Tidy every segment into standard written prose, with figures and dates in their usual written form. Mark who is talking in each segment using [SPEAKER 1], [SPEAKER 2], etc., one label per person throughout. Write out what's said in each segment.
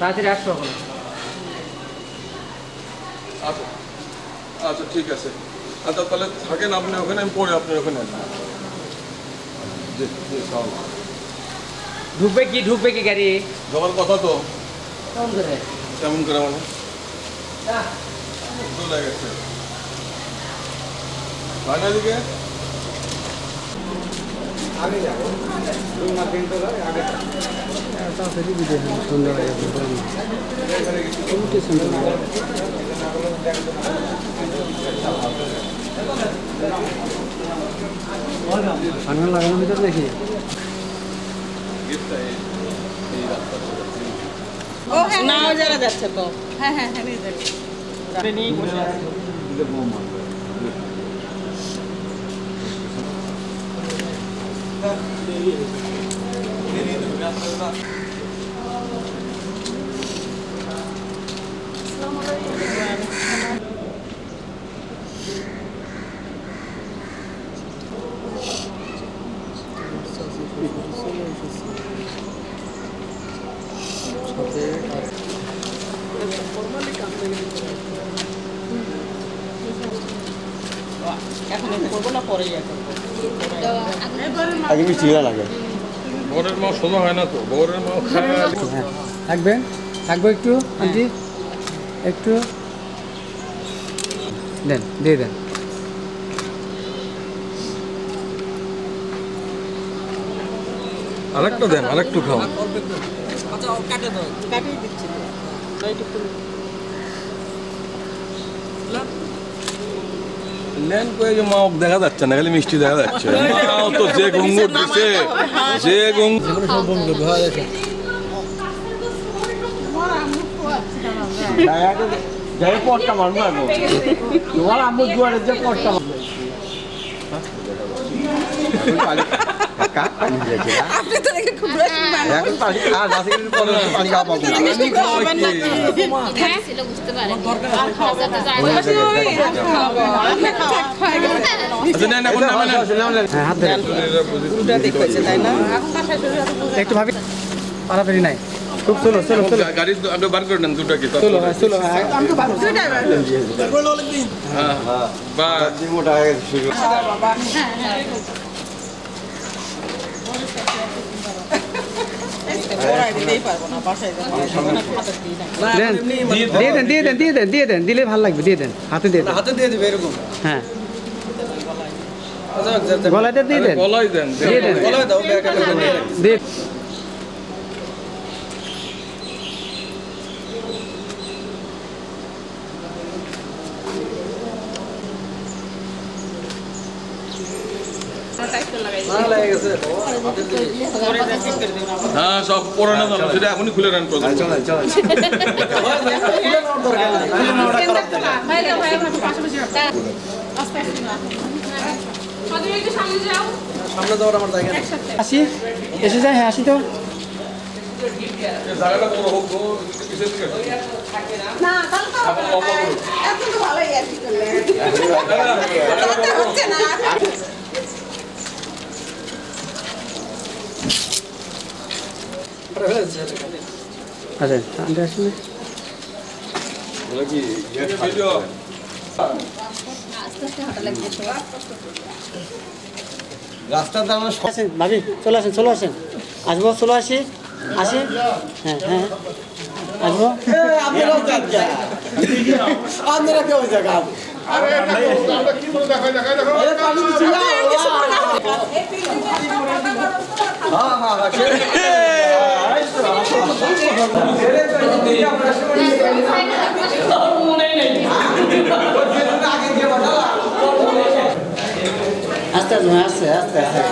[SPEAKER 1] তাড়াতাড়ি আসবো এখন।
[SPEAKER 2] আচ্ছা আচ্ছা ঠিক আছে। আচ্ছা তাহলে থাকেন আপনি ওখানে, আমি পরে আপনি ওখানে
[SPEAKER 1] ঢুকবে কি গাড়ি?
[SPEAKER 2] যাওয়ার কথা তো।
[SPEAKER 1] কেমন করে?
[SPEAKER 2] কেমন করে মানে চলে গেছে ভাইনা দিকে
[SPEAKER 3] আগে যাবো আগে
[SPEAKER 1] তাড়াতাড়ি বিদে সুন্দর লাগে ঠান্ডা লাগানোর ভিতর দেখি
[SPEAKER 4] ও হ্যাঁ না যারা যাচ্ছে তো হ্যাঁ হ্যাঁ হ্যাঁ নিয়ে যাবে নিয়ে বসে আছে এখন করবো না পরে
[SPEAKER 3] আগে মিষ্টি লাগে
[SPEAKER 2] বরের মা শোনা হয় না তো, বরের মা
[SPEAKER 1] থাকবেন থাকবো একটু আন্টি একটু দেন দিয়ে দেন
[SPEAKER 2] আরেকটা দেন, আরেকটু খাও।
[SPEAKER 4] কাটিয়ে দিচ্ছি
[SPEAKER 2] নেন কয়ে যে মা দেখা যাচ্ছে না, খালি মিষ্টি দেখা যাচ্ছে। মাও তো যে ঘুঙ্গুর দিছে, যে
[SPEAKER 3] যাই পটটা মারবো এখন তোমার আম্মু দুয়ারের যে পটটা
[SPEAKER 4] আপনি তো দেখে খুব রসিক
[SPEAKER 3] এখন পানি খাওয়া আছে কিন্তু পরে পানি খাওয়া পাবো না
[SPEAKER 4] মিষ্টি খাওয়াবেন না
[SPEAKER 2] আচ্ছা নেন এখন নামেন।
[SPEAKER 1] হ্যাঁ হাত দেন
[SPEAKER 4] উল্টা দেখছে তাই না
[SPEAKER 1] একটু ভাবি তাড়াতাড়ি নাই খুব চলো চলো চলো
[SPEAKER 2] গাড়ি আপনি বার করে নেন দুটা কি
[SPEAKER 1] চলো হ্যাঁ চলো হ্যাঁ
[SPEAKER 2] হ্যাঁ বা
[SPEAKER 3] মোটা হয়ে গেছে শুরু
[SPEAKER 4] দিতেই পারবো না বাসায়
[SPEAKER 1] দেন দিয়ে দেন দিলে ভালো লাগবে দিয়ে দেন হাতে দিয়ে দেন
[SPEAKER 3] হাতে দিয়ে দিবে এরকম
[SPEAKER 1] হ্যাঁ গলাতে দিয়ে দেন
[SPEAKER 2] গলায় দেন।
[SPEAKER 1] দিয়ে দেন
[SPEAKER 3] বলে দাও
[SPEAKER 1] দিয়ে
[SPEAKER 3] লাগে গেছে
[SPEAKER 2] হ্যাঁ সব পুরানো জানো, সেটা এখনই খুলে নেন প্রথম।
[SPEAKER 3] চলো চলো সামনে যাওয়ার আমার জায়গা নেই
[SPEAKER 1] আসি এসে যায় হ্যাঁ আসি তো
[SPEAKER 2] জায়গাটা বড় হোক গো, কিসের দিকে?
[SPEAKER 4] না তাহলে তো এখন তো ভালোই আছে হচ্ছে না
[SPEAKER 1] আচ্ছা আন্টি আসলে
[SPEAKER 2] ওরা কি ভিডিও
[SPEAKER 3] রাস্তাতে আমরা
[SPEAKER 1] আসেন ভাবি চলে আসেন আসবো চলে আসি আসি হ্যাঁ হ্যাঁ আসবো
[SPEAKER 3] আপনারাও যান আপনারা কেউ জায়গা
[SPEAKER 2] কি বলে দেখাই দেখাই দেখো।
[SPEAKER 3] পানি দিচ্ছি না হ্যাঁ হ্যাঁ
[SPEAKER 1] আস্তে আস্তে আস্তে আস্তে হ্যাঁ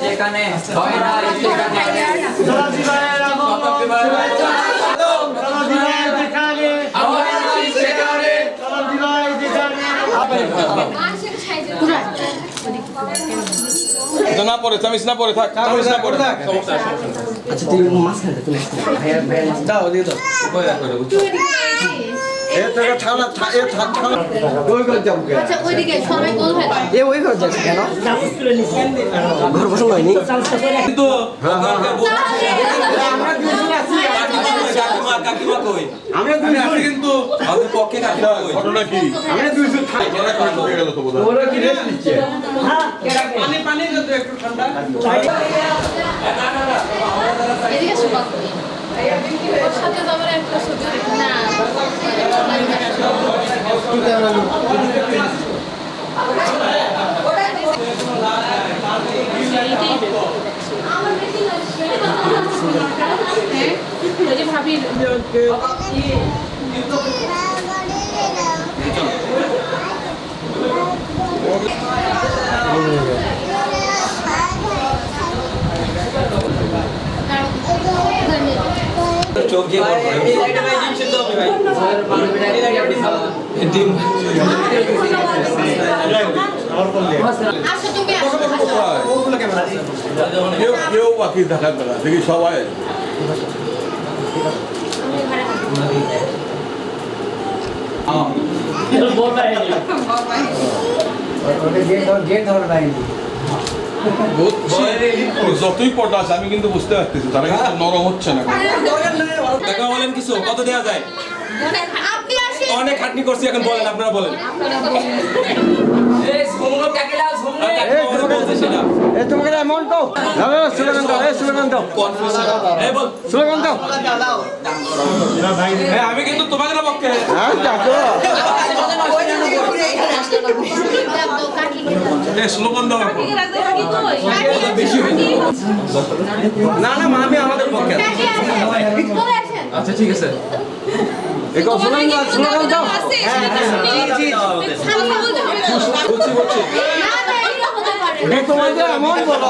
[SPEAKER 5] যেখানে হয় না
[SPEAKER 2] না পরে চামিস না পরে থাক, চামিস না পরে থাক, সমস্যা আছে।
[SPEAKER 1] আচ্ছা তুই মাঝখানে তুমি ভাইয়া
[SPEAKER 3] দাও দিয়ে দাও
[SPEAKER 5] উপায় করে বুঝছো আচ্ছা ওইদিকে সবাই গোল হয়ে দাও।
[SPEAKER 3] এ ওই ঘর যাচ্ছে কেন ঘর বসে হয়নি
[SPEAKER 2] কিন্তু
[SPEAKER 6] কাকিমা কই
[SPEAKER 3] আমরা
[SPEAKER 2] আমি কিন্তু
[SPEAKER 6] আমাদের পক্ষে কাকিমা কই
[SPEAKER 2] ঘটনা কি
[SPEAKER 3] আমরা 200 থাই
[SPEAKER 2] হয়ে গেল তো বোধহয়।
[SPEAKER 3] ওরা কি রেস্ট নিচ্ছে
[SPEAKER 5] এদিকে শোনো। ওর সাথে তোমার একটা ছবি না
[SPEAKER 4] ওই যে ভাবি
[SPEAKER 6] চোখ দিয়ে
[SPEAKER 5] আচ্ছা তুমি আসো
[SPEAKER 2] কেউ কেউ বাকি দেখার বেলা দেখি সবাই যতই পটা আছে আমি কিন্তু বুঝতে পারতেছি তারা কিন্তু নরম হচ্ছে না।
[SPEAKER 6] কাকা বলেন কিছু কত দেওয়া যায়
[SPEAKER 5] আপনি আসেন
[SPEAKER 6] অনেক খাটনি করছি এখন বলেন আপনারা বলেন কাকিমা বলছে সেটা
[SPEAKER 3] এ তোমাকে এমন দাও স্লোগান দাও স্লোগান দাও
[SPEAKER 6] কনফিউশন এই বল
[SPEAKER 3] স্লোগান দাও
[SPEAKER 6] আমি কিন্তু তোমাদের পক্ষে
[SPEAKER 3] হ্যাঁ দেখো
[SPEAKER 2] এই স্লোগান দাও এখন।
[SPEAKER 6] বেশি হয়ে না না মামি আমাদের পক্ষে
[SPEAKER 5] চলে আসেন।
[SPEAKER 6] আচ্ছা ঠিক আছে
[SPEAKER 3] এই স্লোগান দাও স্লোগান দাও
[SPEAKER 6] বলছি বলছি
[SPEAKER 5] না না এটা হতে পারে না।
[SPEAKER 3] এ তোমাদের এমন বলো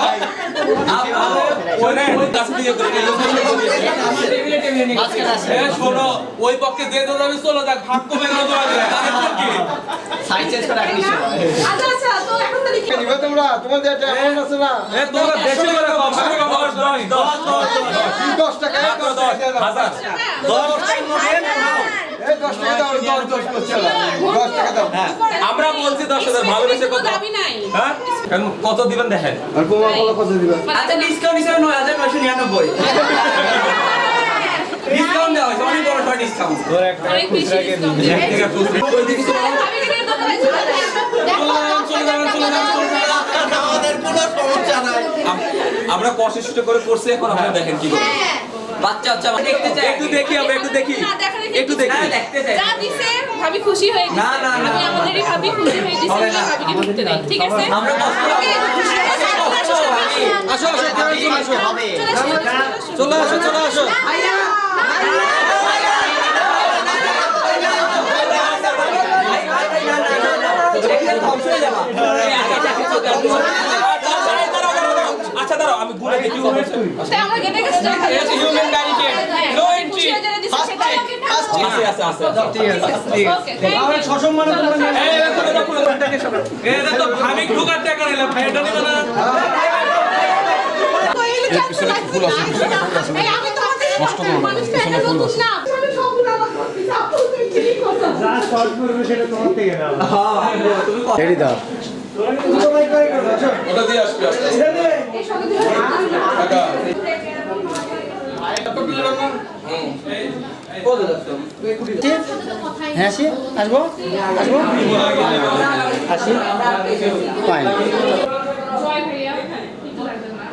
[SPEAKER 6] ওই কাছে দিয়ে করে শোনো ওই পক্ষে দিয়ে তো যাবে চলো দেখ ভাগ কমে গেল তোমাদের
[SPEAKER 4] আচ্ছা আচ্ছা তো এখন তো লিখে
[SPEAKER 3] নিবে তোমরা তোমাদের একটা অ্যামাউন্ট আছে না
[SPEAKER 6] তোমরা বেশি করে কম আমি কম 10
[SPEAKER 3] 10 টাকা
[SPEAKER 6] 1000
[SPEAKER 3] এই 10 টাকা দাও 10 করছে 10 টাকা দাও
[SPEAKER 6] আমরা বলছি 10,000 ভালোবেসে কত
[SPEAKER 4] দাবি নাই
[SPEAKER 6] হ্যাঁ কারণ কত দিবেন দেখেন
[SPEAKER 3] আর কোমা বলো কত দিবে
[SPEAKER 6] আচ্ছা ডিসকাউন্ট হিসেবে 9999 ডিসকাউন্ট দেওয়া হয়েছে অনেক বড় একটা ডিসকাউন্ট
[SPEAKER 4] অনেক বেশি ডিসকাউন্ট দিবে।
[SPEAKER 6] ওই দিকে চলে যাও।
[SPEAKER 4] ভাবি কিন্তু দোকানে চলে যায়।
[SPEAKER 6] আমরা কষ্ট করে করছি এখন আপনারা দেখেন কি করে
[SPEAKER 5] হ্যাঁ
[SPEAKER 6] বাচ্চা বাচ্চা দেখতে চাই একটু দেখি আমরা একটু দেখি
[SPEAKER 4] না, দেখার কি
[SPEAKER 6] একটু দেখি
[SPEAKER 4] যা দিছে ভাবি খুশি হয়ে গেছে।
[SPEAKER 6] না, না, না।
[SPEAKER 4] আমি আমাদেরই ভাবি খুশি হয়ে গেছে
[SPEAKER 6] হবে না।
[SPEAKER 4] ভাবিকে ঢুকতে দেই ঠিক আছে
[SPEAKER 6] আমরা কষ্ট করে আসো আসো চলে আসো চলে আসো আচ্ছা দাঁড়াও আমি ঘুরে দেখি
[SPEAKER 4] তাই আমরা গেটে গেছে দেখা
[SPEAKER 6] এই হচ্ছে human barricade. No entry. আছে
[SPEAKER 4] ওকে থ্যাংক ইউ
[SPEAKER 3] সসম্মানে তোমরা নিয়ে
[SPEAKER 6] এই দেখো এটা তো ভাবিক ঢোকার টাকা নিলাম ভাই এটা নিবে না
[SPEAKER 2] পিছনে ফুল আছে পিছনে ফুল আছে
[SPEAKER 4] এই আমি তোমাদের
[SPEAKER 2] নষ্ট করো না,
[SPEAKER 4] মানুষটা
[SPEAKER 2] পিছনে
[SPEAKER 4] এটা
[SPEAKER 2] ফুল
[SPEAKER 4] নতুন
[SPEAKER 2] আছে।
[SPEAKER 4] না আমি সবগুলো আমার করতেছি আপনি কি করছো
[SPEAKER 3] রেডি দাও
[SPEAKER 2] ওটা দিয়ে আসবে আস্তে আস্তে
[SPEAKER 4] এই সঙ্গে দিলে
[SPEAKER 2] টাকা
[SPEAKER 1] হ্যাঁ আসি আসবো আসবো আসি ফাইন
[SPEAKER 4] জয় ভাইয়া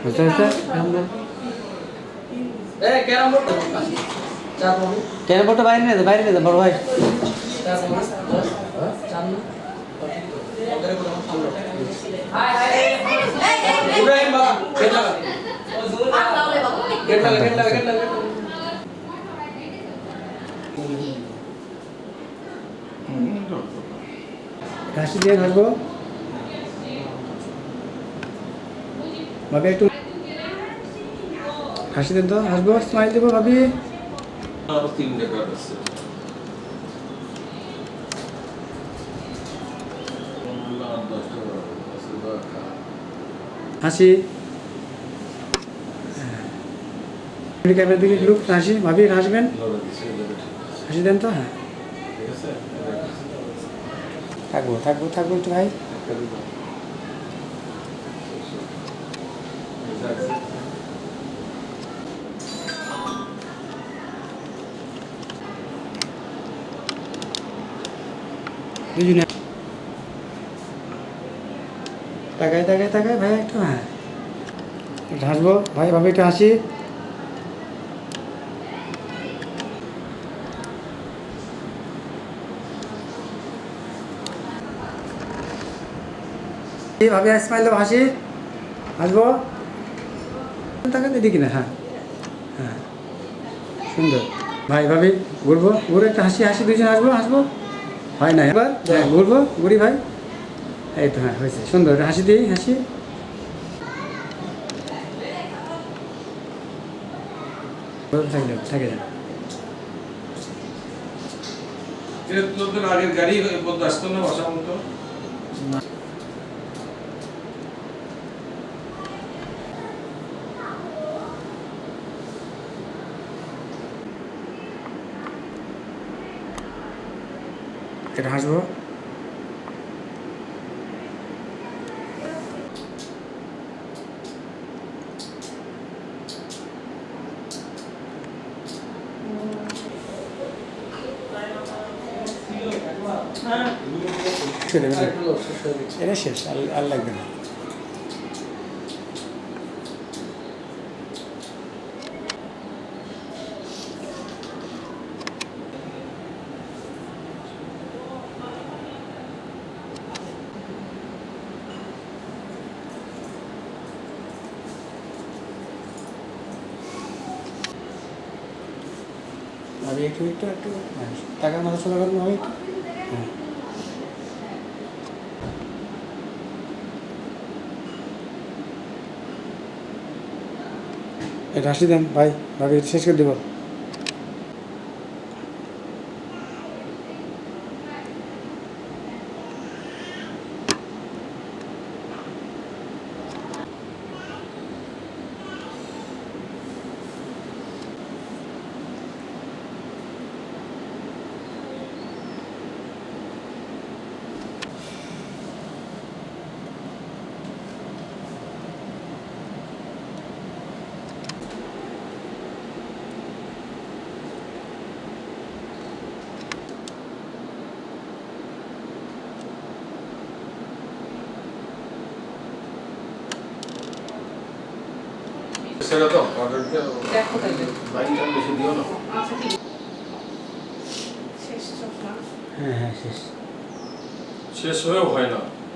[SPEAKER 1] বুঝতে পারছে ট্রেন বোর্ডটা বাইরে নিয়ে দে বড় ভাই
[SPEAKER 6] ইব্রাহিম বাবা গেট লাগা গেট লাগা
[SPEAKER 1] ঘাসি দিয়ে ঘাসবো ভাবি একটু হাসি দেন তো হাসবো স্মাইল দেবো ভাবি
[SPEAKER 2] আরো 3 রেকর্ড আছে
[SPEAKER 1] হাসি ক্যামেরার দিকে গ্রুপ হাসি ভাবি হাসবেন হাসি দেন তো হ্যাঁ থাকবো থাকবো থাকবো একটু ভাই। দুজনে তাকায় তাকায় তাকায় ভাই একটু, হ্যাঁ একটু হাসবো ভাই, ভাবে একটু হাসি। ভাবে স্মাইল দেবো, হাসি, হাসবো, তাকান এদিকে না, হ্যাঁ হ্যাঁ সুন্দর ভাই ভাবি ঘুরবো, ঘুরে একটা হাসি, হাসি দুজন হাসবো, হাসবো হয় না এবার, হ্যাঁ ঘুরবো ঘুরি ভাই, এই তো হ্যাঁ হয়েছে সুন্দর, হাসি দিই, হাসি। থাকলে থাকে যান।
[SPEAKER 2] তোদের আগের গাড়ি বন্ধ আসতো না বাসা মতো?
[SPEAKER 1] এটা হাসবো, এটা শেষ, আর লাগবে না। আমি একটু একটু একটু টাকার মাথা চলা করবো আমি একটু, হ্যাঁ এটা হাসি দেন ভাই, ভাবি শেষ করে দেবো।
[SPEAKER 2] সেটা তো
[SPEAKER 4] দেখো তাইলে
[SPEAKER 2] বাইকটা বেশি দিও না।
[SPEAKER 4] আচ্ছা ঠিক শেষ চশমা
[SPEAKER 1] হ্যাঁ হ্যাঁ শেষ।
[SPEAKER 2] শেষ হয়েও হয় না।